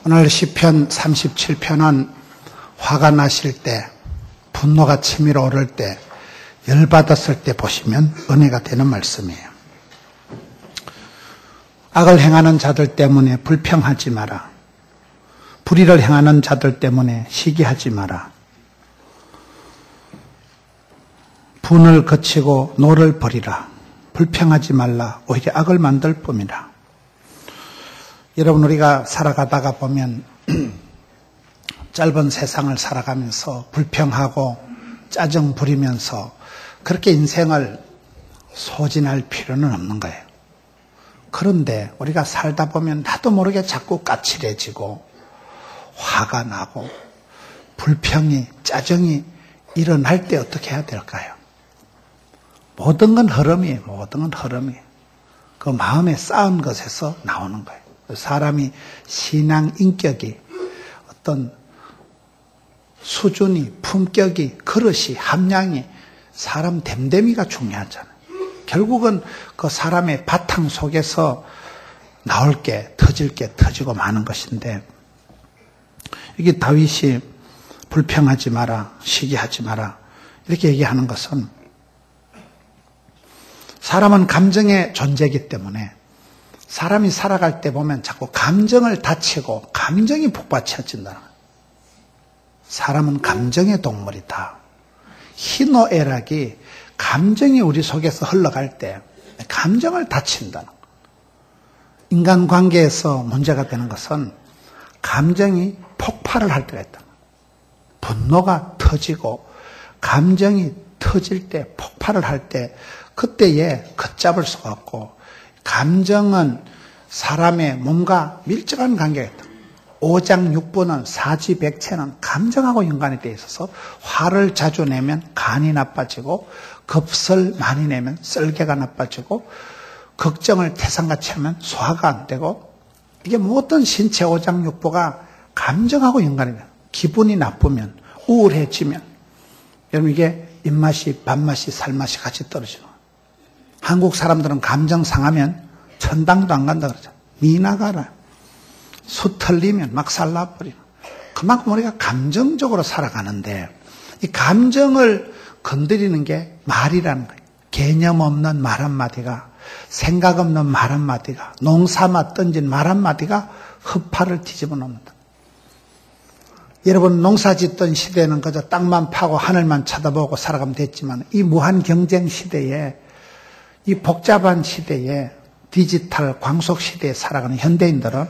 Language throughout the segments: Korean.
오늘 시편 37편은 화가 나실 때, 분노가 치밀어 오를 때, 열받았을 때 보시면 은혜가 되는 말씀이에요. 악을 행하는 자들 때문에 불평하지 마라. 불의를 행하는 자들 때문에 시기하지 마라. 분을 거치고 노를 버리라. 불평하지 말라. 오히려 악을 만들 뿐이라. 여러분, 우리가 살아가다가 보면 짧은 세상을 살아가면서 불평하고 짜증 부리면서 그렇게 인생을 소진할 필요는 없는 거예요. 그런데 우리가 살다 보면 나도 모르게 자꾸 까칠해지고 화가 나고 불평이, 짜증이 일어날 때 어떻게 해야 될까요? 모든 건 흐름이에요. 모든 건 흐름이에요. 그 마음에 쌓은 것에서 나오는 거예요. 사람이 신앙 인격이 어떤 수준이, 품격이, 그릇이, 함량이 사람 됨됨이가 중요하잖아요. 결국은 그 사람의 바탕 속에서 나올 게, 터질 게 터지고 마는 것인데, 여기 다윗이 불평하지 마라, 시기하지 마라 이렇게 얘기하는 것은 사람은 감정의 존재이기 때문에 사람이 살아갈 때 보면 자꾸 감정을 다치고 감정이 북받쳐진다는 거예요. 사람은 감정의 동물이다. 희노애락이 감정이 우리 속에서 흘러갈 때 감정을 다친다는 거예요. 인간관계에서 문제가 되는 것은 감정이 폭발을 할 때가 있다. 분노가 터지고 감정이 터질 때, 폭발을 할 때 그때에 걷잡을 수가 없고, 감정은 사람의 몸과 밀접한 관계가 있다. 오장육부는 사지백체는 감정하고 연관이 되어 있어서 화를 자주 내면 간이 나빠지고, 급설 많이 내면 썰개가 나빠지고, 걱정을 태산같이 하면 소화가 안 되고, 이게 모든 신체 오장육부가 감정하고 연관이 돼요. 기분이 나쁘면, 우울해지면, 여러분 이게 입맛이, 밥맛이, 살맛이 같이 떨어지는 거예요. 한국 사람들은 감정 상하면 천당도 안 간다 그러죠. 미나가라. 수 털리면 막 살라버리는. 그만큼 우리가 감정적으로 살아가는데, 이 감정을 건드리는 게 말이라는 거예요. 개념 없는 말 한마디가, 생각 없는 말 한마디가, 농사만 던진 말 한마디가 흑파를 뒤집어 놓는다. 여러분, 농사 짓던 시대는 그저 땅만 파고 하늘만 쳐다보고 살아가면 됐지만, 이 무한 경쟁 시대에, 이 복잡한 시대에, 디지털 광속 시대에 살아가는 현대인들은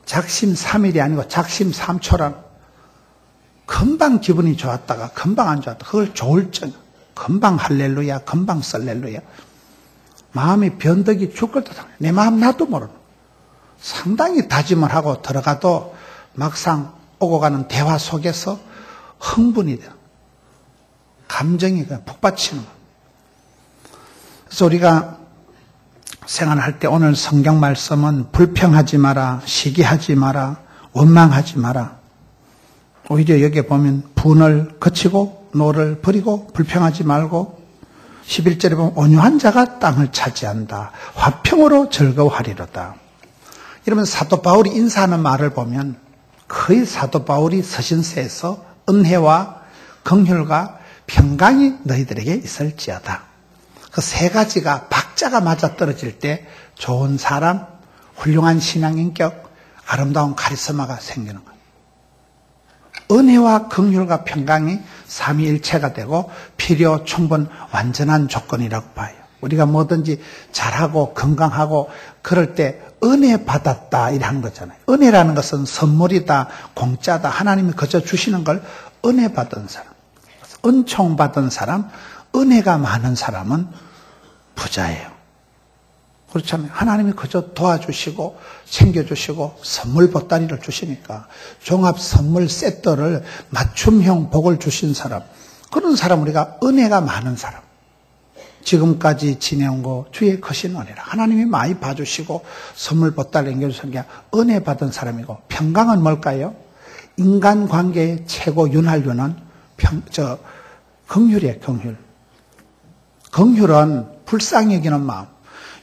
작심 3일이 아니고 작심 3초란, 금방 기분이 좋았다가 금방 안 좋았다. 그걸 좋을 적, 금방 할렐루야, 금방 썰렐루야. 마음이 변덕이 죽을 듯 하네. 내 마음 나도 모르는. 상당히 다짐을 하고 들어가도 막상 오고 가는 대화 속에서 흥분이 돼요. 감정이 그냥 북받치는 거예요. 그래서 우리가 생활할 때 오늘 성경 말씀은 불평하지 마라, 시기하지 마라, 원망하지 마라. 오히려 여기에 보면 분을 거치고 노를 버리고 불평하지 말고, 11절에 보면 온유한 자가 땅을 차지한다. 화평으로 즐거워하리로다. 이러면 사도 바울이 인사하는 말을 보면 거의 사도 바울이 서신서에서 은혜와 긍휼과 평강이 너희들에게 있을지어다. 그 세 가지가 박자가 맞아떨어질 때 좋은 사람, 훌륭한 신앙인격, 아름다운 카리스마가 생기는 거예요. 은혜와 긍휼과 평강이 삼위일체가 되고 필요 충분 완전한 조건이라고 봐요. 우리가 뭐든지 잘하고 건강하고 그럴 때 은혜 받았다 이라는 거잖아요. 은혜라는 것은 선물이다, 공짜다, 하나님이 거저 주시는 걸 은혜 받은 사람, 은총 받은 사람, 은혜가 많은 사람은 부자예요. 그렇잖아요. 하나님이 그저 도와주시고 챙겨주시고 선물 보따리를 주시니까 종합 선물 세트를 맞춤형 복을 주신 사람, 그런 사람 우리가 은혜가 많은 사람, 지금까지 지내온 거 주의 크신 은혜라. 하나님이 많이 봐주시고 선물 보따리 남겨주신 게 은혜 받은 사람이고, 평강은 뭘까요? 인간관계의 최고 윤활유는 긍휼이에요. 긍휼. 긍휼은 불쌍히 여기는 마음.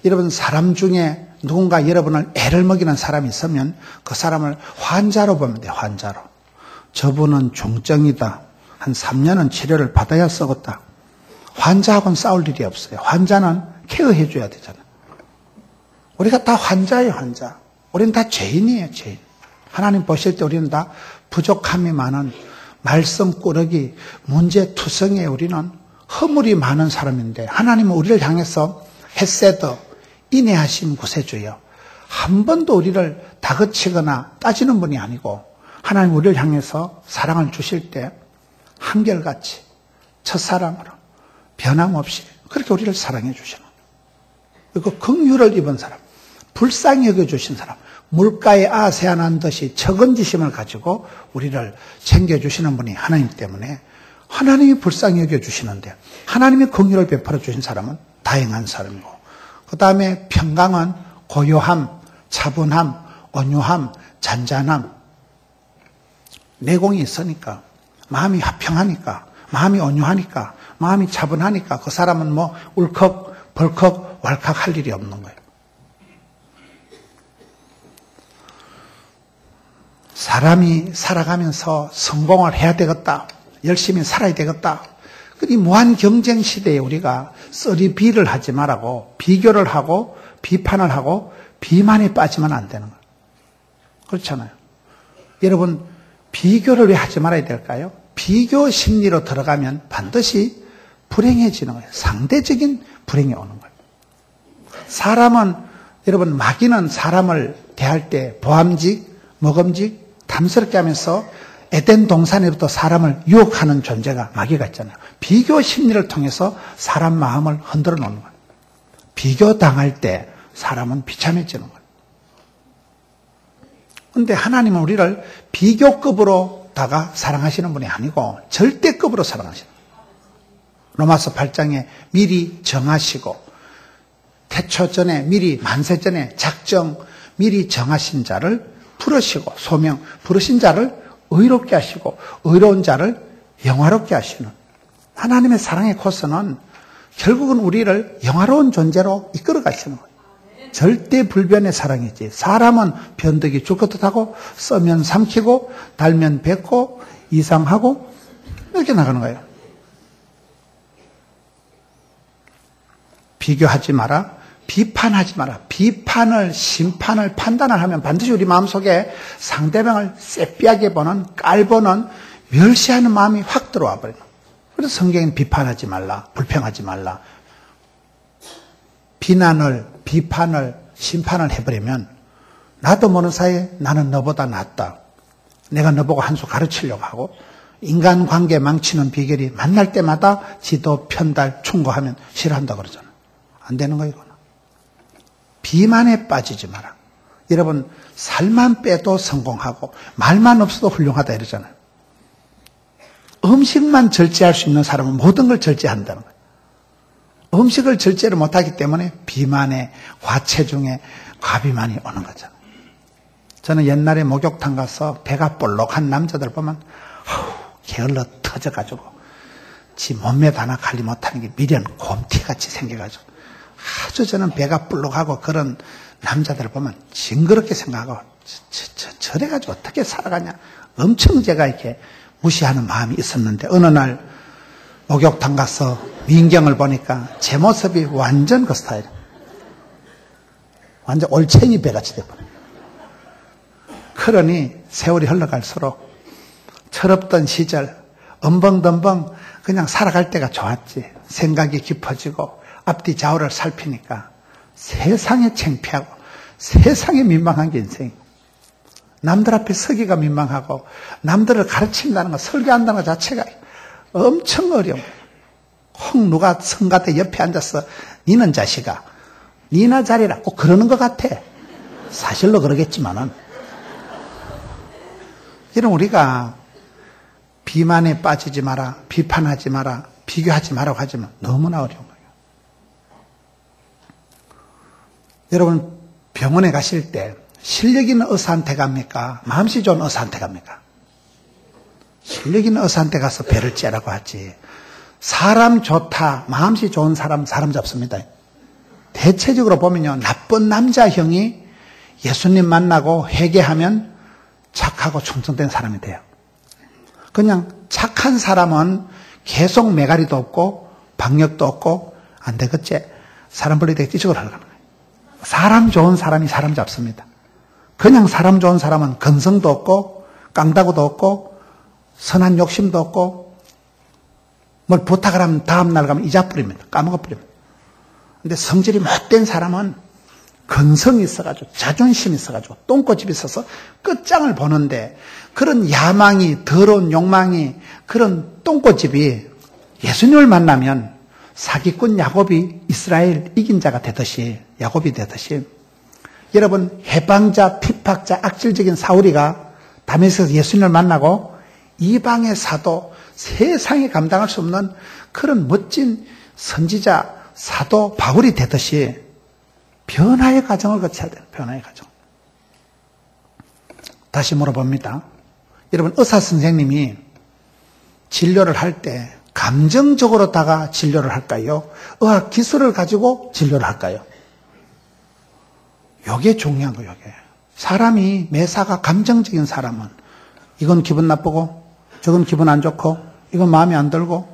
여러분, 사람 중에 누군가 여러분을 애를 먹이는 사람이 있으면 그 사람을 환자로 보면 돼요. 환자로. 저분은 중증이다. 한 3년은 치료를 받아야 썩었다. 환자하고는 싸울 일이 없어요. 환자는 케어해 줘야 되잖아요. 우리가 다 환자예요. 환자. 우리는 다 죄인이에요. 죄인. 하나님 보실 때 우리는 다 부족함이 많은 말썽꾸러기 문제투성이에 우리는 허물이 많은 사람인데 하나님은 우리를 향해서 헤세드 인애하신 구세주여 한 번도 우리를 다그치거나 따지는 분이 아니고 하나님 우리를 향해서 사랑을 주실 때 한결같이 첫사랑으로 변함없이 그렇게 우리를 사랑해 주시는 그리고 긍휼을 입은 사람 불쌍히 여겨주신 사람 물가에 아세안한 듯이 적은지심을 가지고 우리를 챙겨주시는 분이 하나님 때문에 하나님이 불쌍히 여겨주시는데 하나님이 긍휼을 베풀어 주신 사람은 다행한 사람이고 그 다음에 평강은 고요함, 차분함, 온유함, 잔잔함 내공이 있으니까 마음이 화평하니까 마음이 온유하니까 마음이 차분하니까 그 사람은 뭐 울컥 벌컥 왈칵 할 일이 없는 거예요. 사람이 살아가면서 성공을 해야 되겠다. 열심히 살아야 되겠다. 이 무한 경쟁 시대에 우리가 썰이비를 하지 말라고 비교를 하고 비판을 하고 비만에 빠지면 안 되는 거예요. 그렇잖아요. 여러분 비교를 왜 하지 말아야 될까요? 비교 심리로 들어가면 반드시 불행해지는 거예요. 상대적인 불행이 오는 거예요. 사람은 여러분 마귀는 사람을 대할 때 보암직, 먹음직, 탐스럽게 하면서 에덴 동산에부터 사람을 유혹하는 존재가 마귀가 있잖아요. 비교 심리를 통해서 사람 마음을 흔들어 놓는 거예요. 비교당할 때 사람은 비참해지는 거예요. 그런데 하나님은 우리를 비교급으로다가 사랑하시는 분이 아니고 절대급으로 사랑하시는 거예요. 로마서 8장에 미리 정하시고 태초 전에 미리 만세 전에 작정 미리 정하신 자를 부르시고 소명 부르신 자를 의롭게 하시고 의로운 자를 영화롭게 하시는 하나님의 사랑의 코스는 결국은 우리를 영화로운 존재로 이끌어 가시는 거예요. 절대 불변의 사랑이지. 사람은 변덕이 줄 것도 하고 써면 삼키고 달면 뱉고 이상하고 이렇게 나가는 거예요. 비교하지 마라. 비판하지 마라. 비판을, 심판을, 판단을 하면 반드시 우리 마음속에 상대방을 쎄삐하게 보는, 깔보는, 멸시하는 마음이 확 들어와 버려요. 그래서 성경에는 비판하지 말라, 불평하지 말라. 비난을, 비판을, 심판을 해버리면 나도 모르는 사이에 나는 너보다 낫다. 내가 너보고 한 수 가르치려고 하고 인간관계 망치는 비결이 만날 때마다 지도, 편달, 충고하면 싫어한다 그러잖아요. 안 되는 거예요. 이거는. 비만에 빠지지 마라. 여러분 살만 빼도 성공하고 말만 없어도 훌륭하다 이러잖아요. 음식만 절제할 수 있는 사람은 모든 걸 절제한다는 거예요. 음식을 절제를 못하기 때문에 비만에 과체중에 과비만이 오는 거잖아요. 저는 옛날에 목욕탕 가서 배가 볼록한 남자들 보면 게을러 터져가지고 지 몸매 하나 관리 못하는 게 미련 곰티같이 생겨가지고 아주 저는 배가 볼록하고 그런 남자들을 보면 징그럽게 생각하고 저래가지고 어떻게 살아가냐 엄청 제가 이렇게 무시하는 마음이 있었는데 어느 날 목욕탕 가서 민경을 보니까 제 모습이 완전 그 스타일. 완전 올챙이 배같이 돼버려요. 그러니 세월이 흘러갈수록 철없던 시절 엄벙덤벙 그냥 살아갈 때가 좋았지. 생각이 깊어지고 앞뒤 좌우를 살피니까 세상에 창피하고 세상에 민망한 게 인생. 남들 앞에 서기가 민망하고 남들을 가르친다는 거 설교한다는 것 자체가 엄청 어려워. 혹 누가 성가대 옆에 앉아서 니는 자식아 니나 잘해라 꼭 그러는 것 같아. 사실로 그러겠지만은 이런 우리가 비만에 빠지지 마라, 비판하지 마라, 비교하지 마라고 하지만 너무나 어려운 거예요. 여러분 병원에 가실 때 실력 있는 의사한테 갑니까? 마음씨 좋은 의사한테 갑니까? 실력 있는 의사한테 가서 배를 째라고 하지. 사람 좋다, 마음씨 좋은 사람 잡습니다. 대체적으로 보면요, 나쁜 남자형이 예수님 만나고 회개하면 착하고 충성된 사람이 돼요. 그냥 착한 사람은 계속 매가리도 없고 박력도 없고 안 되겠지. 사람 벌리 되게 이쪽으로 하려고 하는 거예요. 사람 좋은 사람이 사람 잡습니다. 그냥 사람 좋은 사람은 근성도 없고 깡다구도 없고 선한 욕심도 없고 뭘 부탁을 하면 다음날 가면 잊어버립니다. 까먹어버립니다. 근데 성질이 못된 사람은 근성이 있어가지고 자존심이 있어가지고 똥꼬집이 있어서 끝장을 보는데 그런 야망이 더러운 욕망이 그런 똥꼬집이 예수님을 만나면 사기꾼 야곱이 이스라엘 이긴 자가 되듯이 야곱이 되듯이 여러분 해방자 핍박자 악질적인 사울이가 다메섹에서 예수님을 만나고 이방의 사도 세상에 감당할 수 없는 그런 멋진 선지자 사도 바울이 되듯이 변화의 과정을 거쳐야 돼요. 변화의 과정. 다시 물어봅니다. 여러분 의사 선생님이 진료를 할 때 감정적으로다가 진료를 할까요? 의학 기술을 가지고 진료를 할까요? 이게 중요한 거예요. 이게. 사람이 매사가 감정적인 사람은 이건 기분 나쁘고 저건 기분 안 좋고 이건 마음에 안 들고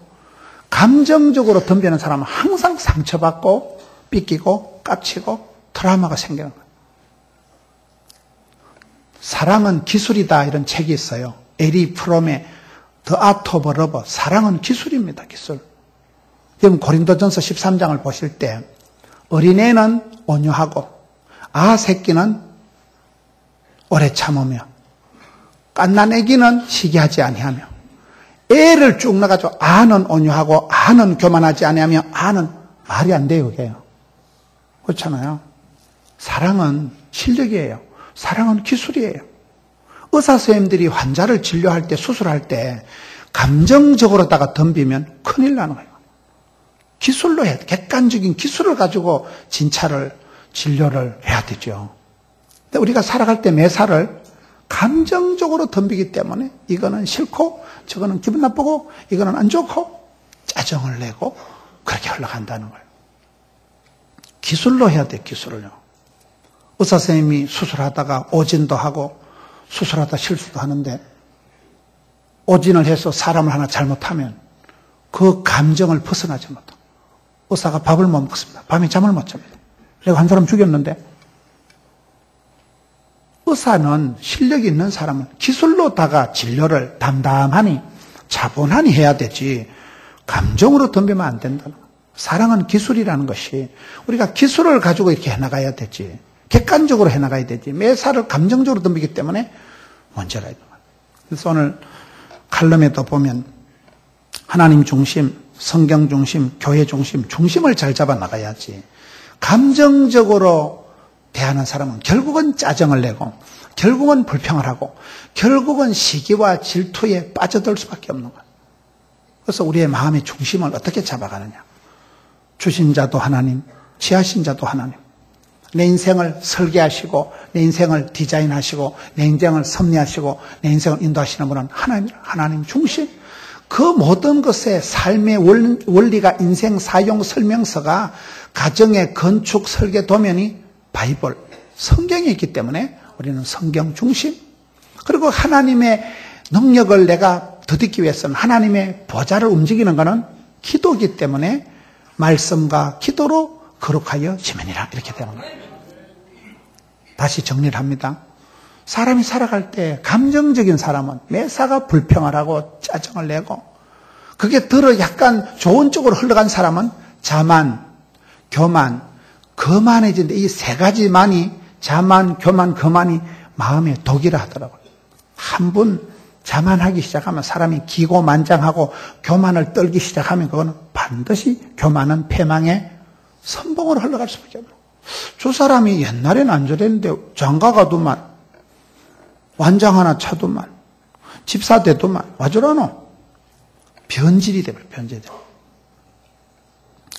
감정적으로 덤비는 사람은 항상 상처받고 삐끼고 깝치고 트라우마가 생기는 거예요. 사랑은 기술이다 이런 책이 있어요. 에리 프롬의 The Art of Love. 사랑은 기술입니다. 기술. 여러분 고린도전서 13장을 보실 때 어린애는 온유하고 새끼는 오래 참으며 갓난 애기는 시기하지 아니하며 애를 쭉 넣어가지고 아는 온유하고 아는 교만하지 아니하며 아는 말이 안 돼요. 그게요. 그렇잖아요. 사랑은 실력이에요. 사랑은 기술이에요. 의사 선생님들이 환자를 진료할 때 수술할 때 감정적으로다가 덤비면 큰일 나는 거예요. 기술로 해야 돼. 객관적인 기술을 가지고 진료를 해야 되죠. 근데 우리가 살아갈 때 매사를 감정적으로 덤비기 때문에 이거는 싫고 저거는 기분 나쁘고 이거는 안 좋고 짜증을 내고 그렇게 흘러간다는 거예요. 기술로 해야 돼. 기술을요. 의사 선생님이 수술하다가 오진도 하고 수술하다 실수도 하는데 오진을 해서 사람을 하나 잘못하면 그 감정을 벗어나지 못하고 의사가 밥을 못 먹습니다. 밤에 잠을 못 잡니다. 내가 한 사람 죽였는데 의사는 실력이 있는 사람은 기술로다가 진료를 담담하니 차분하니 해야 되지 감정으로 덤비면 안 된다는 거예요. 사랑은 기술이라는 것이 우리가 기술을 가지고 이렇게 해나가야 되지 객관적으로 해나가야 되지 매사를 감정적으로 덤비기 때문에 문제가 있는 거예요. 그래서 오늘 칼럼에도 보면 하나님 중심, 성경 중심, 교회 중심, 중심을 잘 잡아 나가야지 감정적으로 대하는 사람은 결국은 짜증을 내고 결국은 불평을 하고 결국은 시기와 질투에 빠져들 수밖에 없는 거예요. 그래서 우리의 마음의 중심을 어떻게 잡아가느냐. 주신 자도 하나님, 취하신 자도 하나님. 내 인생을 설계하시고 내 인생을 디자인하시고 내 인생을 섭리하시고 내 인생을 인도하시는 분은 하나님 중심. 그 모든 것의 삶의 원리가 인생 사용 설명서가 가정의 건축 설계 도면이 바이블, 성경에 있기 때문에 우리는 성경 중심. 그리고 하나님의 능력을 내가 더듬기 위해서는 하나님의 보좌를 움직이는 것은 기도이기 때문에 말씀과 기도로 거룩하여 지면이라 이렇게 되는 거예요. 다시 정리를 합니다. 사람이 살아갈 때 감정적인 사람은 매사가 불평을 하고 짜증을 내고 그게 들어 약간 좋은 쪽으로 흘러간 사람은 자만, 교만, 거만해진다. 이 세 가지만이 자만, 교만, 거만이 마음의 독이라 하더라고요. 한 번 자만하기 시작하면 사람이 기고만장하고 교만을 떨기 시작하면 그거는 반드시 교만은 패망의 선봉으로 흘러갈 수밖에 없어요. 저 사람이 옛날에는 안 저랬는데 장가가도만 완장 하나 차도만 집사 되도만 와 저러노? 변질이 돼버려. 변질이 돼버려.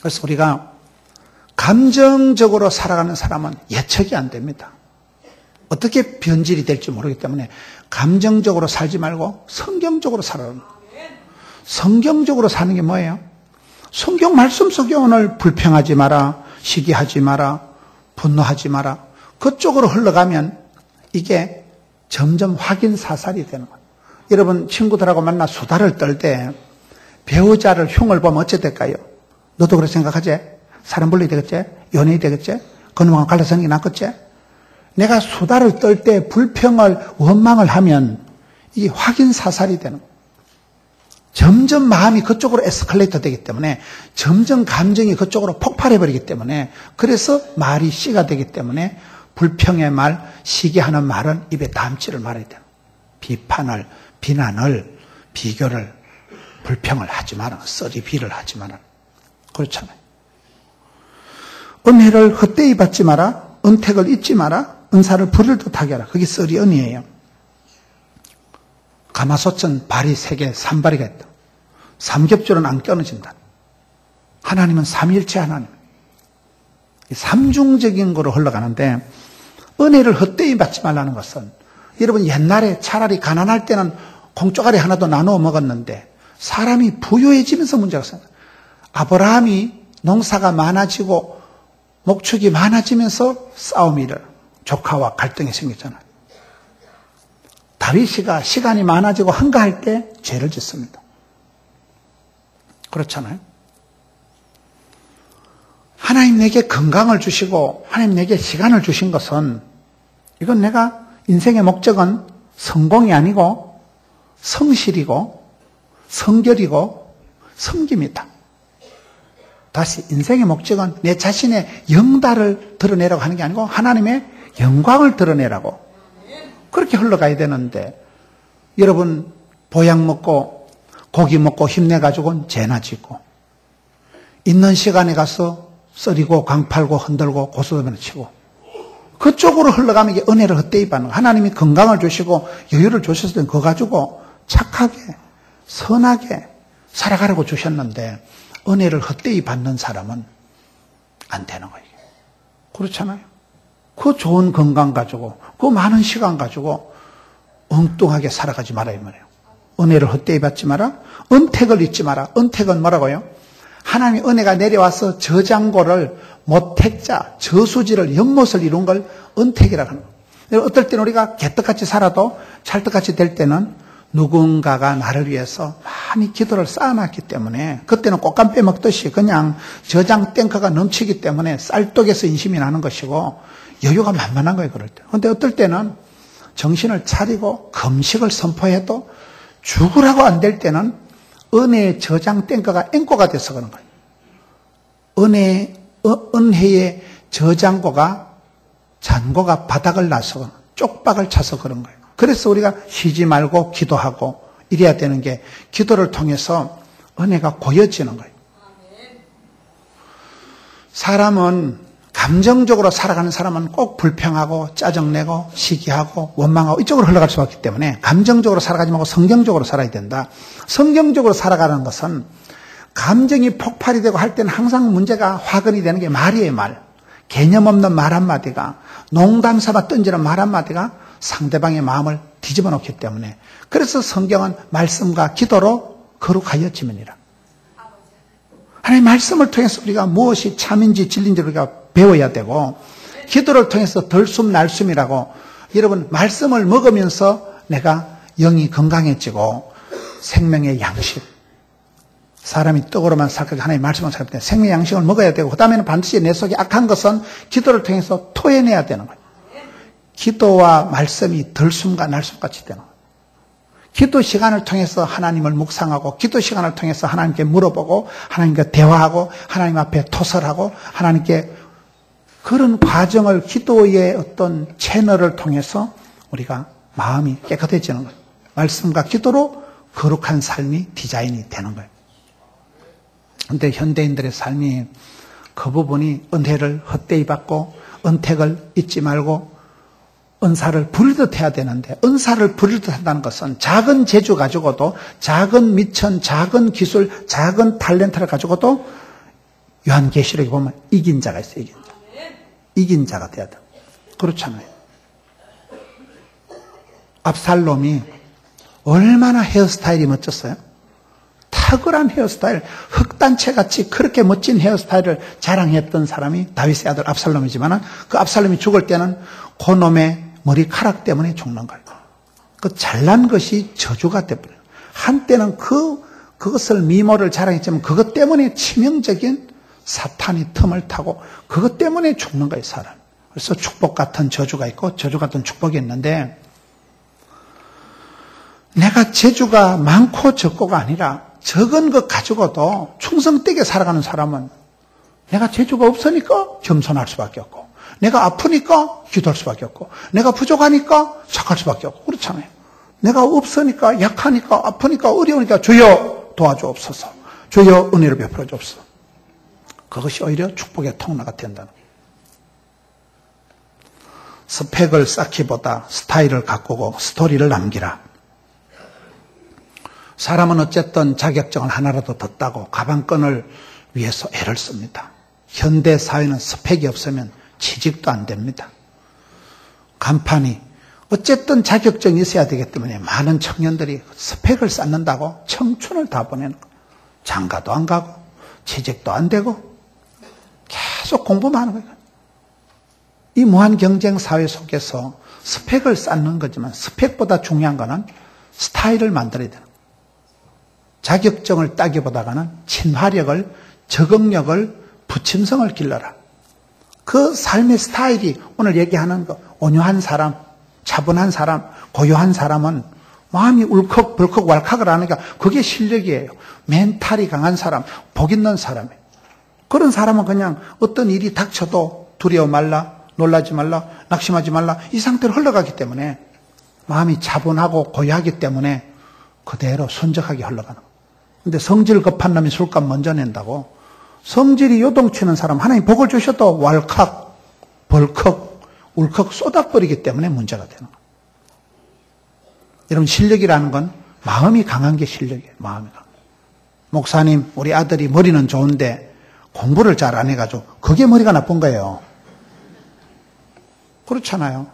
그래서 우리가 감정적으로 살아가는 사람은 예측이 안 됩니다. 어떻게 변질이 될지 모르기 때문에 감정적으로 살지 말고 성경적으로 살아라. 성경적으로 사는 게 뭐예요? 성경 말씀 속에 오늘 불평하지 마라, 시기하지 마라, 분노하지 마라. 그쪽으로 흘러가면 이게 점점 확인 사살이 되는 거예요. 여러분 친구들하고 만나 수다를 떨 때 배우자를 흉을 보면 어찌 될까요? 너도 그렇게 생각하지? 사람 불러야 되겠지? 연예인 되겠지? 그놈하고 갈라서는 게 낫겠지? 내가 수다를 떨 때 불평을 원망을 하면 이게 확인 사살이 되는 거예요. 점점 마음이 그쪽으로 에스컬레이터 되기 때문에 점점 감정이 그쪽으로 폭발해버리기 때문에 그래서 말이 씨가 되기 때문에 불평의 말, 시기하는 말은 입에 담지를 말아야 돼요. 비판을, 비난을, 비교를, 불평을 하지 마라. 썰이비를 하지 마라. 그렇잖아요. 은혜를 헛되이 받지 마라. 은택을 잊지 마라. 은사를 부를 듯하게 하라. 그게 썰이 은이에요. 가마솥은 발이 3개, 3발이가 있다. 삼겹줄은 안 끊어진다. 하나님은 삼일체 하나님. 삼중적인 거로 흘러가는데 은혜를 헛되이 받지 말라는 것은 여러분 옛날에 차라리 가난할 때는 공짜가리 하나도 나누어 먹었는데 사람이 부유해지면서 문제가 생겨요. 아브라함이 농사가 많아지고 목축이 많아지면서 싸움이 일어나요. 조카와 갈등이 생겼잖아요. 다윗이가 시간이 많아지고 한가할 때 죄를 짓습니다. 그렇잖아요. 하나님 내게 건강을 주시고 하나님 내게 시간을 주신 것은 이건 내가 인생의 목적은 성공이 아니고 성실이고 성결이고 섬김이다. 다시 인생의 목적은 내 자신의 영달을 드러내라고 하는 게 아니고 하나님의 영광을 드러내라고 그렇게 흘러가야 되는데 여러분 보약 먹고 고기 먹고 힘내가지고는 죄나 짓고 있는 시간에 가서 썰이고 강팔고 흔들고 고소도면을 치고 그쪽으로 흘러가면 이게 은혜를 헛되이 받는 거예요. 하나님이 건강을 주시고 여유를 주셨을 때 그거 가지고 착하게 선하게 살아가라고 주셨는데 은혜를 헛되이 받는 사람은 안 되는 거예요. 그렇잖아요. 그 좋은 건강 가지고 그 많은 시간 가지고 엉뚱하게 살아가지 말아야 말이에요. 은혜를 헛되이 받지 마라. 은택을 잊지 마라. 은택은 뭐라고요? 하나님의 은혜가 내려와서 저장고를 모택자, 저수지를 연못을 이룬 걸 은택이라고 하는 거예요. 어떨 때는 우리가 개떡같이 살아도 찰떡같이 될 때는 누군가가 나를 위해서 많이 기도를 쌓아놨기 때문에 그때는 꽃감 빼먹듯이 그냥 저장 탱크가 넘치기 때문에 쌀떡에서 인심이 나는 것이고 여유가 만만한 거예요. 그럴 때. 그런데 어떨 때는 정신을 차리고 금식을 선포해도 죽으라고 안 될 때는 은혜의 저장 탱크가 앵꼬가 돼서 그런 거예요. 은혜의 저장고가 잔고가 바닥을 나서 쪽박을 차서 그런 거예요. 그래서 우리가 쉬지 말고 기도하고 이래야 되는 게 기도를 통해서 은혜가 고여지는 거예요. 사람은 감정적으로 살아가는 사람은 꼭 불평하고 짜증내고 시기하고 원망하고 이쪽으로 흘러갈 수가 없기 때문에 감정적으로 살아가지 말고 성경적으로 살아야 된다. 성경적으로 살아가는 것은 감정이 폭발이 되고 할 때는 항상 문제가 화근이 되는 게 말이에요. 말. 개념 없는 말 한마디가 농담 삼아 던지는 말 한마디가 상대방의 마음을 뒤집어 놓기 때문에 그래서 성경은 말씀과 기도로 거룩하여지면이라. 하나님 말씀을 통해서 우리가 무엇이 참인지 진리인지 우리가 배워야 되고 기도를 통해서 덜숨 날숨이라고 여러분 말씀을 먹으면서 내가 영이 건강해지고 생명의 양식 사람이 떡으로만 살까 하나님 말씀을 살 때 생명의 양식을 먹어야 되고 그 다음에는 반드시 내 속에 악한 것은 기도를 통해서 토해내야 되는 거예요. 기도와 말씀이 덜숨과 날숨같이 되는 거예요. 기도 시간을 통해서 하나님을 묵상하고 기도 시간을 통해서 하나님께 물어보고 하나님과 대화하고 하나님 앞에 토설하고 하나님께 그런 과정을 기도의 어떤 채널을 통해서 우리가 마음이 깨끗해지는 거예요. 말씀과 기도로 거룩한 삶이 디자인이 되는 거예요. 그런데 현대인들의 삶이 그 부분이 은혜를 헛되이 받고 은택을 잊지 말고 은사를 부리듯 해야 되는데 은사를 부리듯 한다는 것은 작은 재주 가지고도 작은 미천, 작은 기술, 작은 탤런트를 가지고도 요한계시록에 보면 이긴 자가 있어요. 이긴 자. 이긴 자가 돼야 돼. 그렇잖아요. 압살롬이 얼마나 헤어스타일이 멋졌어요. 탁 탁월한 헤어스타일, 흑단체같이 그렇게 멋진 헤어스타일을 자랑했던 사람이 다윗의 아들 압살롬이지만 그 압살롬이 죽을 때는 그놈의 머리카락 때문에 죽는 거예요. 그 잘난 것이 저주가 되버려요. 한때는 그것을 미모를 자랑했지만 그것 때문에 치명적인 사탄이 틈을 타고 그것 때문에 죽는 거예요, 사람. 그래서 축복 같은 저주가 있고 저주 같은 축복이 있는데 내가 재주가 많고 적고가 아니라 적은 것 가지고도 충성되게 살아가는 사람은 내가 재주가 없으니까 겸손할 수밖에 없고 내가 아프니까 기도할 수밖에 없고 내가 부족하니까 착할 수밖에 없고 그렇잖아요. 내가 없으니까 약하니까 아프니까 어려우니까 주여 도와주옵소서. 주여 은혜를 베풀어 주옵소서. 그것이 오히려 축복의 통로가 된다는 거예요. 스펙을 쌓기보다 스타일을 가꾸고 스토리를 남기라. 사람은 어쨌든 자격증을 하나라도 더 따고 가방끈을 위해서 애를 씁니다. 현대 사회는 스펙이 없으면 취직도 안 됩니다. 간판이 어쨌든 자격증이 있어야 되기 때문에 많은 청년들이 스펙을 쌓는다고 청춘을 다 보내는 거예요. 장가도 안 가고 취직도 안 되고 계속 공부만 하는 거예요. 이 무한 경쟁 사회 속에서 스펙을 쌓는 거지만 스펙보다 중요한 거는 스타일을 만들어야 되는 거예요. 자격증을 따기보다는 친화력을, 적응력을, 부침성을 길러라. 그 삶의 스타일이 오늘 얘기하는 거 온유한 사람, 차분한 사람, 고요한 사람은 마음이 울컥벌컥 왈칵을 하니까 그게 실력이에요. 멘탈이 강한 사람, 복 있는 사람이에요. 그런 사람은 그냥 어떤 일이 닥쳐도 두려워 말라, 놀라지 말라, 낙심하지 말라 이 상태로 흘러가기 때문에 마음이 차분하고 고요하기 때문에 그대로 순적하게 흘러가는 거예요. 근데 성질 급한 놈이 술값 먼저 낸다고 성질이 요동치는 사람 하나님 복을 주셔도 왈칵, 벌컥, 울컥 쏟아버리기 때문에 문제가 되는 거예요. 여러분 실력이라는 건 마음이 강한 게 실력이에요. 마음이 강한. 목사님 우리 아들이 머리는 좋은데 공부를 잘 안 해가지고 그게 머리가 나쁜 거예요. 그렇잖아요.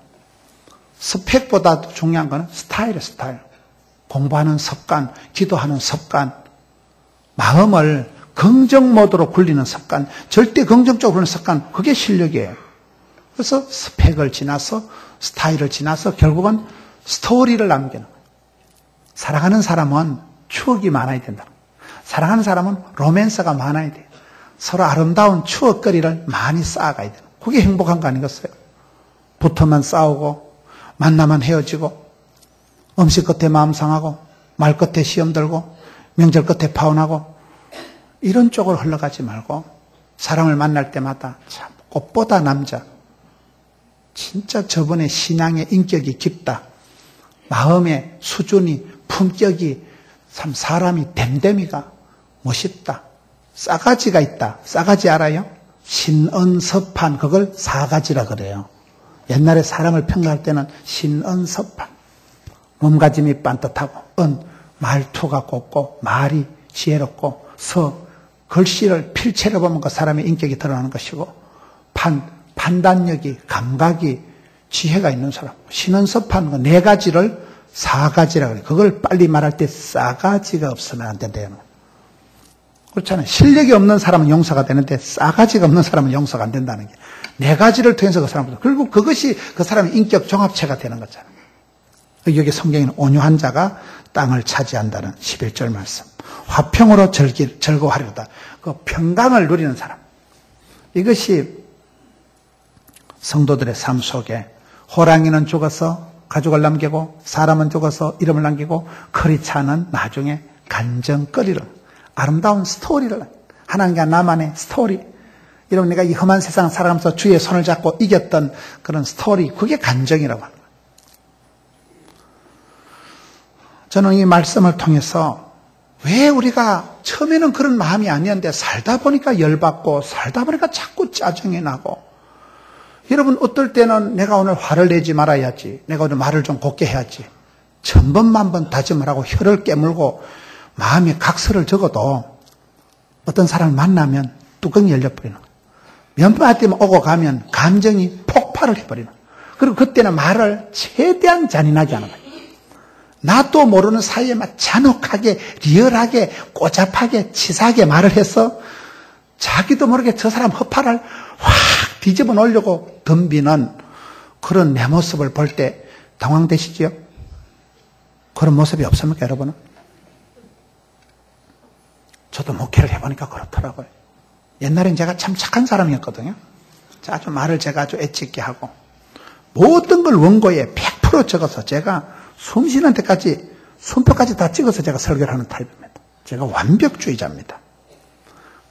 스펙보다 중요한 거는 스타일이에요. 스타일. 공부하는 습관, 기도하는 습관, 마음을 긍정 모드로 굴리는 습관, 절대 긍정적으로 굴리는 습관, 그게 실력이에요. 그래서 스펙을 지나서 스타일을 지나서 결국은 스토리를 남기는 거예요. 사랑하는 사람은 추억이 많아야 된다. 사랑하는 사람은 로맨스가 많아야 돼요. 서로 아름다운 추억거리를 많이 쌓아가야 돼요. 그게 행복한 거 아니겠어요? 붙어만 싸우고 만나면 헤어지고 음식 끝에 마음 상하고 말 끝에 시험 들고 명절 끝에 파혼하고 이런 쪽으로 흘러가지 말고 사람을 만날 때마다 참 꽃보다 남자 진짜 저번에 신앙의 인격이 깊다. 마음의 수준이 품격이 참 사람이 댐댐이가 멋있다. 싸가지가 있다. 싸가지 알아요? 신언섭한 그걸 사가지라 그래요. 옛날에 사람을 평가할 때는 신언섭한 몸가짐이 반듯하고 말투가 곱고 말이 지혜롭고 글씨를 필체로 보면 그 사람의 인격이 드러나는 것이고 판단력이 감각이 지혜가 있는 사람 신언섭한 거 네 가지를 사가지라 그래요. 그걸 빨리 말할 때 싸가지가 없으면 안 된다는 거예요. 그렇잖아요. 실력이 없는 사람은 용서가 되는데 싸가지가 없는 사람은 용서가 안 된다는 게 네 가지를 통해서 그 사람보다 결국 그것이 그 사람의 인격 종합체가 되는 거잖아요. 여기 성경에는 온유한 자가 땅을 차지한다는 11절 말씀. 화평으로 즐거워하려다. 그 평강을 누리는 사람. 이것이 성도들의 삶 속에 호랑이는 죽어서 가족을 남기고 사람은 죽어서 이름을 남기고 크리차는 나중에 간정거리를 아름다운 스토리를 하나님과 나만의 스토리 이런 내가 이 험한 세상 살아가면서 주의 손을 잡고 이겼던 그런 스토리 그게 간정이라고 합니다. 저는 이 말씀을 통해서 왜 우리가 처음에는 그런 마음이 아니었는데 살다 보니까 열받고 살다 보니까 자꾸 짜증이 나고 여러분 어떨 때는 내가 오늘 화를 내지 말아야지 내가 오늘 말을 좀 곱게 해야지 천번만번 다짐을 하고 혀를 깨물고 마음에 각서를 적어도 어떤 사람을 만나면 뚜껑이 열려버리는 거예요. 몇 마디만 오고 가면 감정이 폭발을 해버리는 거예요. 그리고 그때는 말을 최대한 잔인하게 하는 거예요. 나도 모르는 사이에 막 잔혹하게, 리얼하게, 꼬잡하게, 치사하게 말을 해서 자기도 모르게 저 사람 허파를 확 뒤집어 놓으려고 덤비는 그런 내 모습을 볼 때 당황되시지요? 그런 모습이 없습니까, 여러분은? 저도 목회를 해보니까 그렇더라고요. 옛날엔 제가 참 착한 사람이었거든요. 아주 말을 제가 아주 애찍게 하고 모든 걸 원고에 100% 적어서 제가 숨 쉬는 데까지 손표까지 다 찍어서 제가 설교를 하는 타입입니다. 제가 완벽주의자입니다.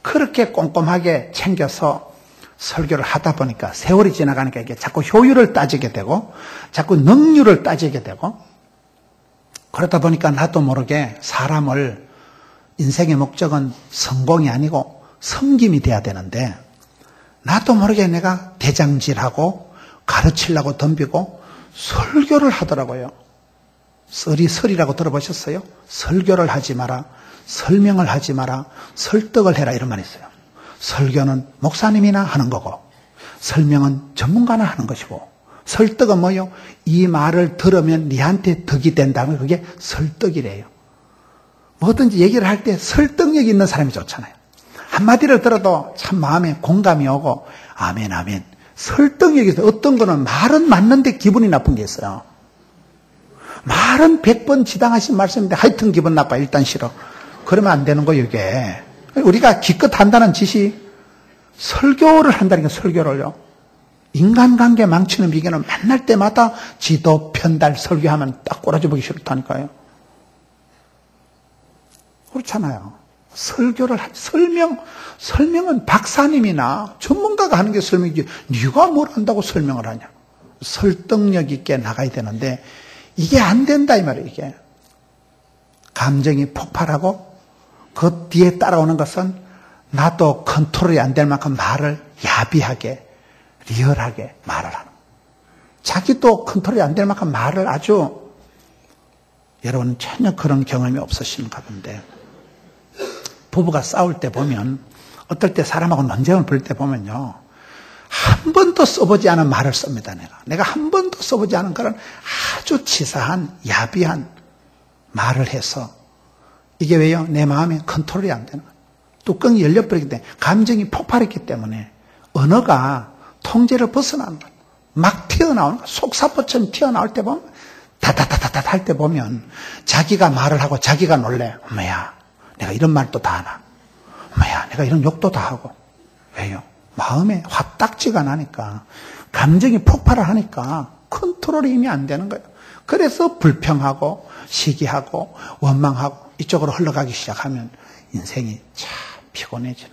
그렇게 꼼꼼하게 챙겨서 설교를 하다 보니까 세월이 지나가니까 이게 자꾸 효율을 따지게 되고 자꾸 능률을 따지게 되고 그러다 보니까 나도 모르게 사람을 인생의 목적은 성공이 아니고 섬김이 돼야 되는데 나도 모르게 내가 대장질하고 가르치려고 덤비고 설교를 하더라고요. 설이라고 들어보셨어요? 설교를 하지 마라, 설명을 하지 마라, 설득을 해라 이런 말이 있어요. 설교는 목사님이나 하는 거고 설명은 전문가나 하는 것이고 설득은 뭐요? 이 말을 들으면 니한테 덕이 된다면 그게 설득이래요. 뭐든지 얘기를 할 때 설득력 있는 사람이 좋잖아요. 한마디를 들어도 참 마음에 공감이 오고 아멘 아멘. 설득력이 있어요. 어떤 거는 말은 맞는데 기분이 나쁜 게 있어요. 말은 100번 지당하신 말씀인데 하여튼 기분 나빠. 일단 싫어. 그러면 안 되는 거예요 이게. 우리가 기껏 한다는 짓이 설교를 한다는 게 설교를요. 인간관계 망치는 비결은 만날 때마다 지도 편달 설교하면 딱 꼬라지 보기 싫다니까요. 그렇잖아요. 설명은 박사님이나 전문가가 하는 게 설명이지 네가 뭘 안다고 설명을 하냐. 설득력 있게 나가야 되는데 이게 안 된다 이 말이에요. 이게 감정이 폭발하고 그 뒤에 따라오는 것은 나도 컨트롤이 안 될 만큼 말을 야비하게 리얼하게 말을 하는 자기도 컨트롤이 안 될 만큼 말을 아주 여러분 전혀 그런 경험이 없으신가 본데 부부가 싸울 때 보면 어떨 때 사람하고 논쟁을 벌일 때 보면요. 한 번도 써보지 않은 말을 씁니다. 내가 한 번도 써보지 않은 그런 아주 치사한 야비한 말을 해서 이게 왜요? 내 마음이 컨트롤이 안 되는 거예요. 뚜껑이 열려버리기 때문에 감정이 폭발했기 때문에 언어가 통제를 벗어나는 거예요. 막 튀어나오는 거예요. 속사포처럼 튀어나올 때 보면 다다다다다 할 때 보면 자기가 말을 하고 자기가 놀래. 엄마야 내가 이런 말도 다 하나. 엄마야 내가 이런 욕도 다 하고. 왜요? 마음에 화딱지가 나니까 감정이 폭발을 하니까 컨트롤이 이미 안 되는 거예요. 그래서 불평하고 시기하고 원망하고 이쪽으로 흘러가기 시작하면 인생이 참 피곤해지는.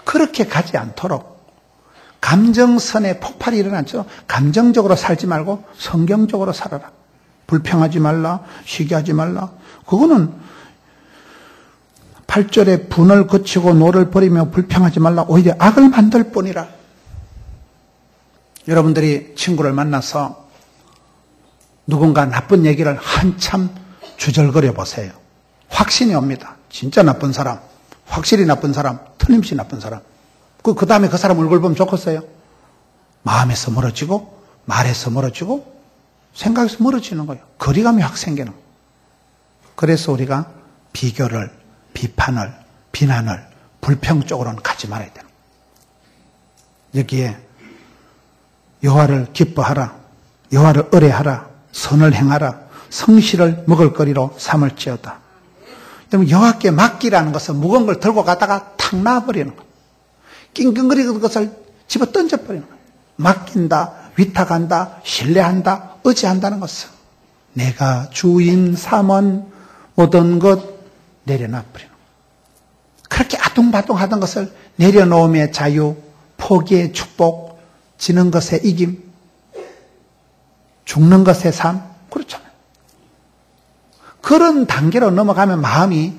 그렇게 가지 않도록 감정선의 폭발이 일어났죠. 감정적으로 살지 말고 성경적으로 살아라. 불평하지 말라, 시기하지 말라. 그거는 8절에 분을 그치고 노를 버리며 불평하지 말라. 오히려 악을 만들 뿐이라. 여러분들이 친구를 만나서 누군가 나쁜 얘기를 한참 주절거려 보세요. 확신이 옵니다. 진짜 나쁜 사람, 확실히 나쁜 사람, 틀림없이 나쁜 사람. 그 다음에 그 사람 얼굴 보면 좋겠어요? 마음에서 멀어지고, 말에서 멀어지고, 생각에서 멀어지는 거예요. 거리감이 확 생기는 거예요. 그래서 우리가 비교를, 비판을, 비난을, 불평 쪽으로는 가지 말아야 되는 거예요. 여기에 여호와를 기뻐하라, 여호와를 의뢰하라, 선을 행하라, 성실을 먹을거리로 삼을지어다. 그러면 여호와께 맡기라는 것은 무거운 걸 들고 가다가 탁 놔버리는 거예요. 낑낑거리는 것을 집어 던져버리는 거예요. 맡긴다, 위탁한다, 신뢰한다, 의지한다는 것은 내가 주인 삼은 모든 것 내려놔버리는 거예요. 그렇게 아둥바둥하던 것을 내려놓음의 자유, 포기의 축복, 지는 것의 이김, 죽는 것의 삶, 그렇잖아요. 그런 단계로 넘어가면 마음이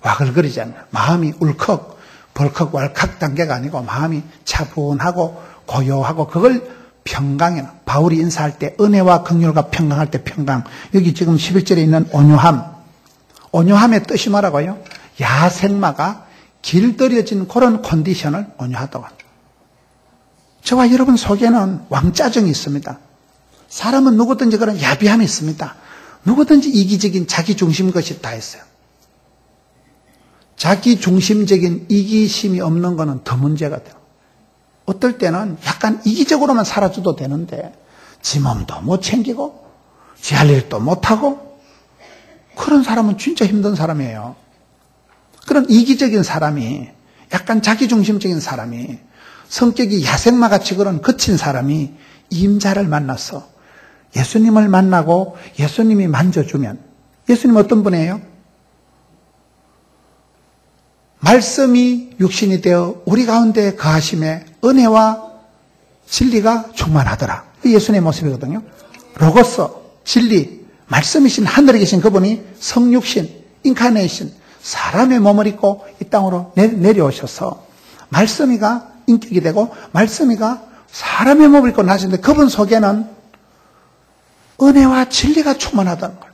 와글거리지 않아요. 마음이 울컥, 벌컥, 왈칵 단계가 아니고 마음이 차분하고 고요하고 그걸 평강이나 바울이 인사할 때 은혜와 긍휼과 평강할 때 평강. 여기 지금 11절에 있는 온유함. 온유함의 뜻이 뭐라고요? 야생마가 길들여진 그런 컨디션을 온유하다고 합니다. 저와 여러분 속에는 왕짜증이 있습니다. 사람은 누구든지 그런 야비함이 있습니다. 누구든지 이기적인 자기중심 것이 다 있어요. 자기중심적인 이기심이 없는 거는 더 문제가 돼요. 어떨 때는 약간 이기적으로만 살아줘도 되는데 지 몸도 못 챙기고 지 할 일도 못하고 그런 사람은 진짜 힘든 사람이에요. 그런 이기적인 사람이 약간 자기중심적인 사람이 성격이 야생마같이 그런 거친 사람이 임자를 만나서 예수님을 만나고 예수님이 만져주면 예수님 어떤 분이에요? 말씀이 육신이 되어 우리 가운데 거하심에 은혜와 진리가 충만하더라. 예수님의 모습이거든요. 로고스, 진리, 말씀이신 하늘에 계신 그분이 성육신, 인카네이션, 사람의 몸을 입고 이 땅으로 내려오셔서 말씀이가 인격이 되고 말씀이가 사람의 몸을 입고 나셨는데 그분 속에는 은혜와 진리가 충만하다는 거예요.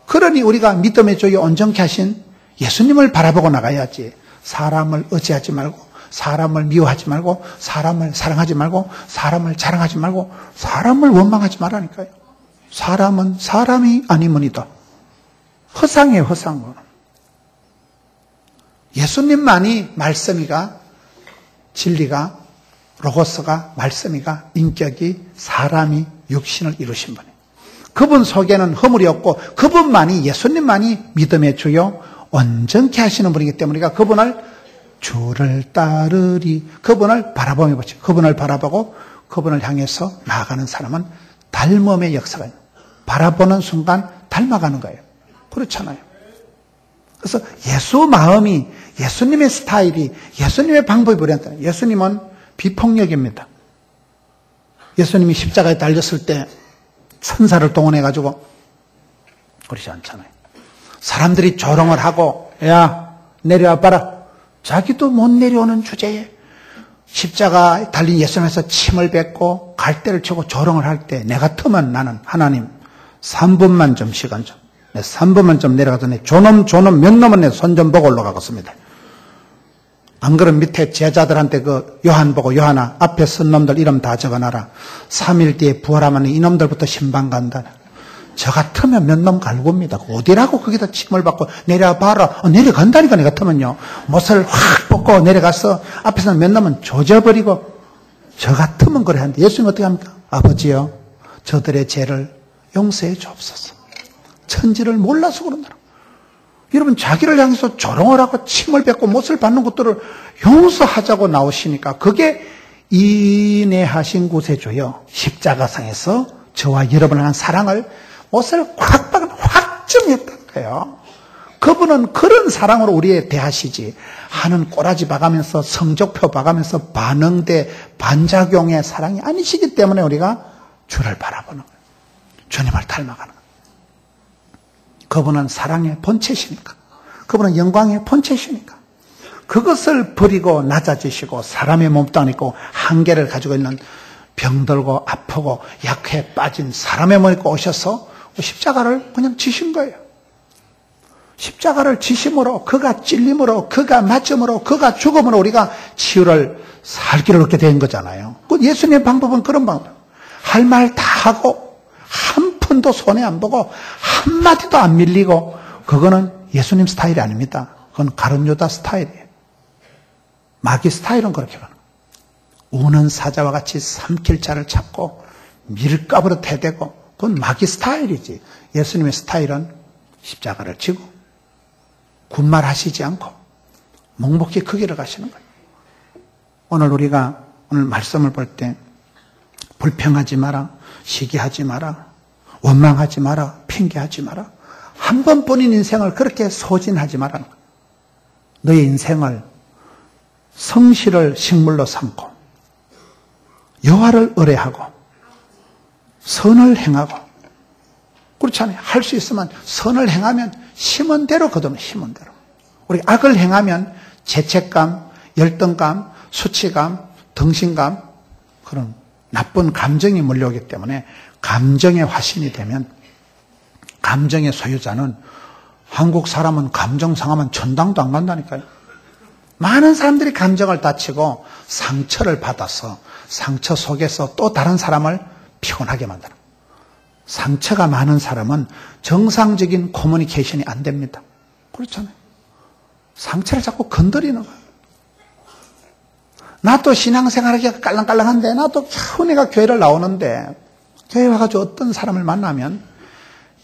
그러니 우리가 믿음의 조에 온전케 하신 예수님을 바라보고 나가야지 사람을 의지하지 말고 사람을 미워하지 말고 사람을 사랑하지 말고 사람을 자랑하지 말고 사람을 원망하지 말라니까요. 사람은 사람이 아니므이다. 허상이에요, 허상. 예수님만이 말씀이가 진리가 로고스가 말씀이가 인격이 사람이 육신을 이루신 분이에요. 그분 속에는 허물이 없고 그분만이 예수님만이 믿음의 주요 온전케 하시는 분이기 때문에 우리가 그분을 주를 따르리 그분을 바라보며 보죠. 그분을 바라보고 그분을 향해서 나아가는 사람은 닮음의 역사가 있어요. 바라보는 순간 닮아가는 거예요. 그렇잖아요. 그래서 예수 마음이 예수님의 스타일이 예수님의 방법이 버렸다. 예수님은 비폭력입니다. 예수님이 십자가에 달렸을 때 천사를 동원해가지고 그러지 않잖아요. 사람들이 조롱을 하고 야 내려와 봐라. 자기도 못 내려오는 주제에 십자가 달린 예수님에서 침을 뱉고 갈대를 치고 조롱을 할 때 내 같으면 나는 하나님 3분만 좀 시간 좀 3분만 좀 내려가서 내 존엄 몇 놈은 내 손 좀 보고 올라가겠습니다. 안 그럼 밑에 제자들한테 그 요한 보고 요한아 앞에 쓴 놈들 이름 다 적어놔라. 3일 뒤에 부활하면 이놈들부터 신방 간다. 저 같으면 몇 놈 갈굽니다. 어디라고 거기다 침을 받고 내려봐라. 내려간다니까 내 같으면요. 못을 확 뽑고 내려가서 앞에서는 몇 놈은 조져버리고 저 같으면 그래 하는데 예수님 어떻게 합니까? 아버지요 저들의 죄를 용서해 주옵소서. 천지를 몰라서 그런다. 여러분 자기를 향해서 조롱을 하고 침을 뱉고 못을 받는 것들을 용서하자고 나오시니까 그게 인내하신 구세주요 십자가상에서 저와 여러분을 향한 사랑을 못을 확 박은 확증했다는 거예요. 그분은 그런 사랑으로 우리에 대하시지 하는 꼬라지 봐가면서 성적표 봐가면서 반응대 반작용의 사랑이 아니시기 때문에 우리가 주를 바라보는 거예요. 주님을 닮아가는 거예요. 그분은 사랑의 본체시니까. 그분은 영광의 본체시니까. 그것을 버리고 낮아지시고 사람의 몸도 아니고 한계를 가지고 있는 병들고 아프고 약해 빠진 사람의 몸을 입고 오셔서 십자가를 그냥 지신 거예요. 십자가를 지심으로 그가 찔림으로 그가 맞음으로 그가 죽음으로 우리가 치유를 살기를 얻게 된 거잖아요. 예수님의 방법은 그런 방법. 할 말 다 하고 한 푼도 손해 안 보고 한마디도 안 밀리고 그거는 예수님 스타일이 아닙니다. 그건 가룟유다 스타일이에요. 마귀 스타일은 그렇게 가는 거예요. 우는 사자와 같이 삼킬 자를 찾고 밀가부로 대대고 그건 마귀 스타일이지. 예수님의 스타일은 십자가를 지고 군말하시지 않고 묵묵히 그 길을 가시는 거예요. 오늘 우리가 오늘 말씀을 볼 때 불평하지 마라, 시기하지 마라, 원망하지 마라, 핑계하지 마라. 한 번뿐인 인생을 그렇게 소진하지 마라. 너의 인생을 성실을 식물로 삼고 여호와를 의뢰하고 선을 행하고 그렇잖아요. 할 수 있으면 선을 행하면 심은 대로 거두면 심은 대로. 우리 악을 행하면 죄책감, 열등감, 수치감, 등신감 그런 나쁜 감정이 몰려오기 때문에 감정의 화신이 되면 감정의 소유자는 한국 사람은 감정 상하면 전당도 안 간다니까요. 많은 사람들이 감정을 다치고 상처를 받아서 상처 속에서 또 다른 사람을 피곤하게 만드는 상처가 많은 사람은 정상적인 커뮤니케이션이 안 됩니다. 그렇잖아요. 상처를 자꾸 건드리는 거예요. 나도 신앙생활하기가 깔랑깔랑한데, 나도 겨우 내가 교회를 나오는데, 교회 와가지고 어떤 사람을 만나면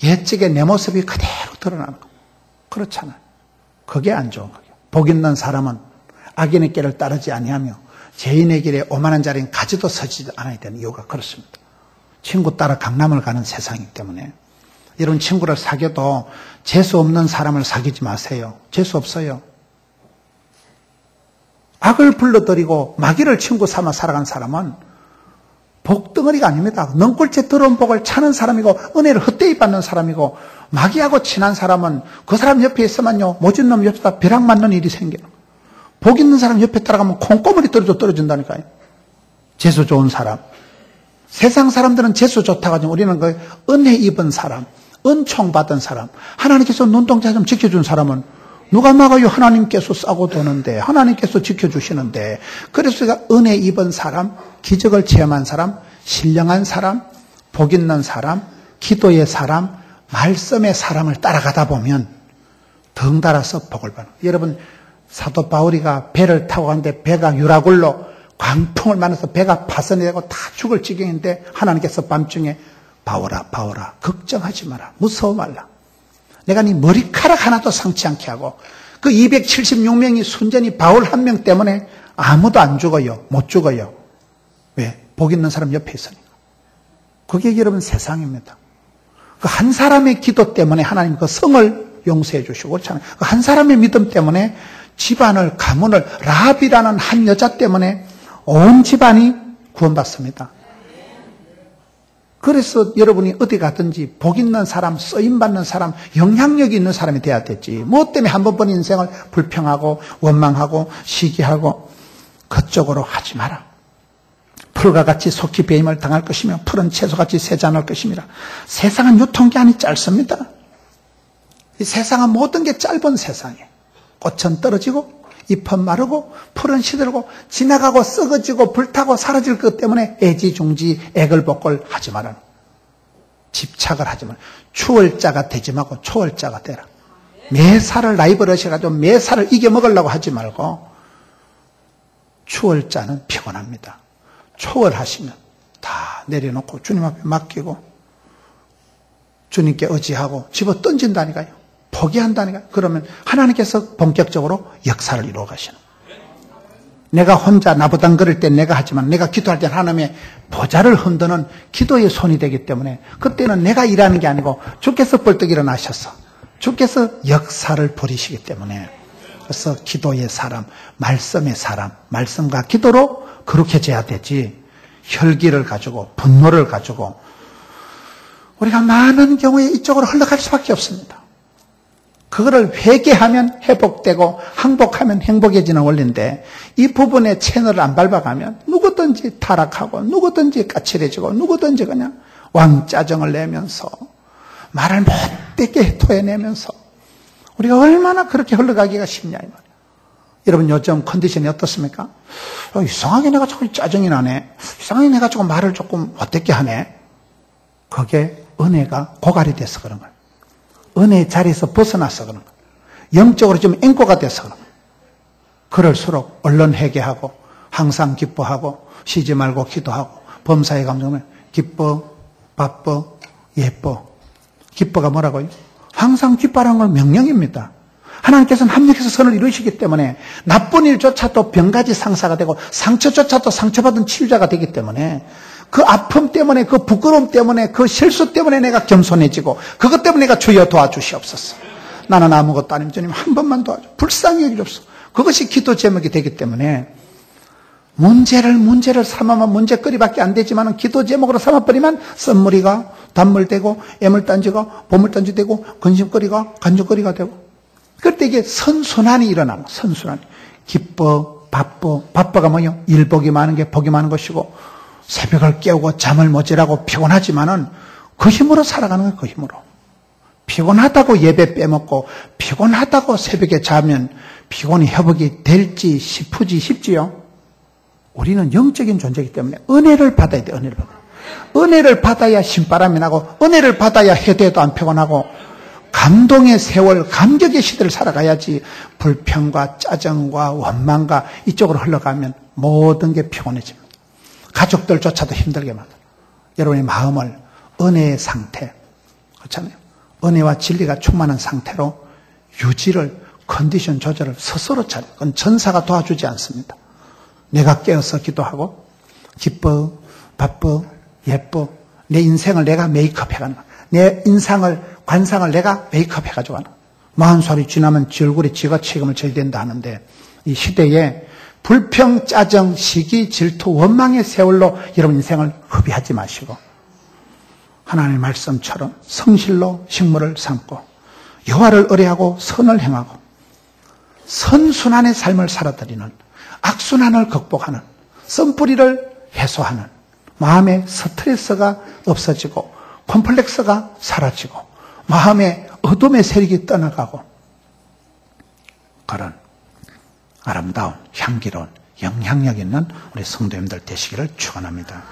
옛적의 내 모습이 그대로 드러나는 거예요. 그렇잖아요. 그게 안 좋은 거예요. 복 있는 사람은 악인의 길을 따르지 아니하며 죄인의 길에 오만한 자리는 가지도 서지 않아야 되는 이유가 그렇습니다. 친구 따라 강남을 가는 세상이기 때문에 여러분 친구를 사귀어도 재수 없는 사람을 사귀지 마세요. 재수 없어요. 악을 불러들이고 마귀를 친구 삼아 살아간 사람은 복덩어리가 아닙니다. 넝굴째 들어온 복을 차는 사람이고 은혜를 헛되이 받는 사람이고 마귀하고 친한 사람은 그 사람 옆에 있으면요 모진 놈 옆에다 벼락 맞는 일이 생겨요. 복 있는 사람 옆에 따라가면 콩고물이 떨어진다니까요. 재수 좋은 사람. 세상 사람들은 재수 좋다고 하지만 우리는 그 은혜 입은 사람, 은총 받은 사람, 하나님께서 눈동자 좀 지켜준 사람은 누가 막아요? 하나님께서 싸고 도는데, 하나님께서 지켜주시는데. 그래서 우리가 은혜 입은 사람, 기적을 체험한 사람, 신령한 사람, 복 있는 사람, 기도의 사람, 말씀의 사람을 따라가다 보면 덩달아서 복을 받는. 여러분 사도 바울이가 배를 타고 가는데 배가 유라굴로 광풍을 만나서 배가 파손되고 다 죽을 지경인데 하나님께서 밤중에 바울아 바울아 걱정하지 마라, 무서워 말라. 내가 네 머리카락 하나도 상치 않게 하고. 그 276명이 순전히 바울 한 명 때문에 아무도 안 죽어요. 못 죽어요. 왜? 복 있는 사람 옆에 있으니까. 그게 여러분 세상입니다. 그 한 사람의 기도 때문에 하나님 그 성을 용서해 주시고 그렇잖아요. 그 한 사람의 믿음 때문에 집안을, 가문을, 라합이라는 한 여자 때문에 온 집안이 구원받습니다. 그래서 여러분이 어디 가든지 복 있는 사람, 쓰임받는 사람, 영향력이 있는 사람이 돼야 되지. 무엇 때문에 한 번번 인생을 불평하고 원망하고 시기하고 그쪽으로 하지 마라. 풀과 같이 속히 배임을 당할 것이며 풀은 채소같이 새지 않을 것입니다. 세상은 유통기한이 짧습니다. 이 세상은 모든 게 짧은 세상이에요. 꽃은 떨어지고 잎은 마르고 풀은 시들고 지나가고 썩어지고 불타고 사라질 것 때문에 애지중지 애걸복걸 하지 마라. 집착을 하지 마라. 추월자가 되지 말고 초월자가 되라. 매사를 나이버릇해가지고 매사를 이겨먹으려고 하지 말고 추월자는 피곤합니다. 초월하시면 다 내려놓고 주님 앞에 맡기고 주님께 의지하고 집어 던진다니까요. 포기한다니까요. 그러면 하나님께서 본격적으로 역사를 이루어 가시는. 내가 혼자 나부당거릴 때 내가 하지만 내가 기도할 때 하나님의 보좌를 흔드는 기도의 손이 되기 때문에 그때는 내가 일하는 게 아니고 주께서 벌떡 일어나셔서 주께서 역사를 벌이시기 때문에 그래서 기도의 사람, 말씀의 사람, 말씀과 기도로 거룩해져야 되지 혈기를 가지고 분노를 가지고 우리가 많은 경우에 이쪽으로 흘러갈 수밖에 없습니다. 그거를 회개하면 회복되고 항복하면 행복해지는 원리인데 이 부분에 채널을 안 밟아가면 누구든지 타락하고 누구든지 까칠해지고 누구든지 그냥 왕짜증을 내면서 말을 못되게 토해내면서 우리가 얼마나 그렇게 흘러가기가 쉽냐 이 말이에요. 여러분 요즘 컨디션이 어떻습니까? 이상하게 내가 자꾸 짜증이 나네. 이상하게 내가 조금 말을 조금 못되게 하네. 그게 은혜가 고갈이 돼서 그런 거예요. 은혜의 자리에서 벗어나서 그런 거예요. 영적으로 좀 앵꼬가 돼서 그런 거예요. 그럴수록 얼른 회개하고 항상 기뻐하고 쉬지 말고 기도하고 범사의 감정을 기뻐, 바빠, 예뻐. 기뻐가 뭐라고요? 항상 기뻐라는 건 명령입니다. 하나님께서는 합력해서 선을 이루시기 때문에 나쁜 일조차도 병가지 상사가 되고 상처조차도 상처받은 치유자가 되기 때문에 그 아픔 때문에 그 부끄러움 때문에 그 실수 때문에 내가 겸손해지고 그것 때문에 내가 주여 도와주시옵소서. 나는 아무것도 아니면 주님 한 번만 도와줘. 불쌍히 여기옵소서. 그것이 기도 제목이 되기 때문에 문제를 삼아만 문제거리밖에 안 되지만 기도 제목으로 삼아버리면 썸머리가 단물되고 애물단지가 보물단지되고 근심거리가 간죽거리가 되고 그럴 때 이게 선순환이 일어나는 거예요. 선순환이. 기뻐, 바빠가 뭐요? 일복이 많은 게 복이 많은 것이고 새벽을 깨우고 잠을 못 자고 피곤하지만은 그 힘으로 살아가는 거예요. 그 힘으로. 피곤하다고 예배 빼먹고 피곤하다고 새벽에 자면 피곤이 회복이 될지 싶지요. 우리는 영적인 존재이기 때문에 은혜를 받아야 돼. 은혜를 받아. 은혜를 받아야 신바람이 나고 은혜를 받아야 해대도 안 피곤하고 감동의 세월, 감격의 시대를 살아가야지 불평과 짜증과 원망과 이쪽으로 흘러가면 모든 게 피곤해집니다. 가족들조차도 힘들게 만들어요. 여러분의 마음을 은혜의 상태, 그렇잖아요. 은혜와 진리가 충만한 상태로 유지를, 컨디션 조절을 스스로 잘해요. 그건 전사가 도와주지 않습니다. 내가 깨어서 기도하고 기뻐, 바빠, 예뻐, 내 인생을 내가 메이크업 해가는 거야. 내 인상을, 관상을 내가 메이크업 해가지고 하는 거야. 40살이 지나면 지 얼굴에 지가 책임을 져야 된다 하는데 이 시대에 불평, 짜증, 시기, 질투, 원망의 세월로 여러분 인생을 허비하지 마시고 하나님의 말씀처럼 성실로 식물을 삼고 여호와를 의뢰하고 선을 행하고 선순환의 삶을 살아드리는 악순환을 극복하는 썸뿌리를 해소하는 마음의 스트레스가 없어지고 콤플렉스가 사라지고 마음의 어둠의 세력이 떠나가고 그런 아름다운 향기로운 영향력 있는 우리 성도님들 되시기를 축원합니다.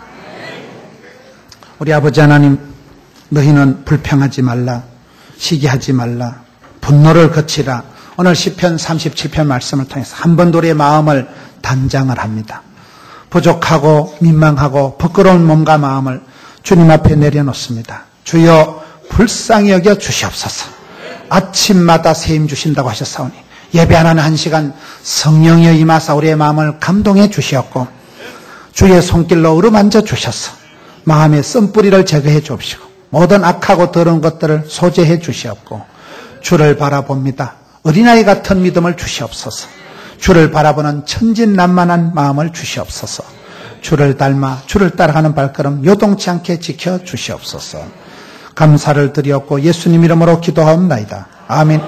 우리 아버지 하나님, 너희는 불평하지 말라, 시기하지 말라, 분노를 거치라. 오늘 시편 37편 말씀을 통해서 한 번 더 우리의 마음을 단장을 합니다. 부족하고 민망하고 부끄러운 몸과 마음을 주님 앞에 내려놓습니다. 주여 불쌍히 여겨 주시옵소서. 아침마다 세임 주신다고 하셨사오니 예배하는 한 시간 성령이여 임하사 우리의 마음을 감동해 주시옵고 주의 손길로 어루만져 주셔서 마음의 씀뿌리를 제거해 주옵시고 모든 악하고 더러운 것들을 소재해 주시옵고 주를 바라봅니다. 어린아이 같은 믿음을 주시옵소서. 주를 바라보는 천진난만한 마음을 주시옵소서. 주를 닮아 주를 따라가는 발걸음 요동치 않게 지켜 주시옵소서. 감사를 드리옵고 예수님 이름으로 기도하옵나이다. 아멘.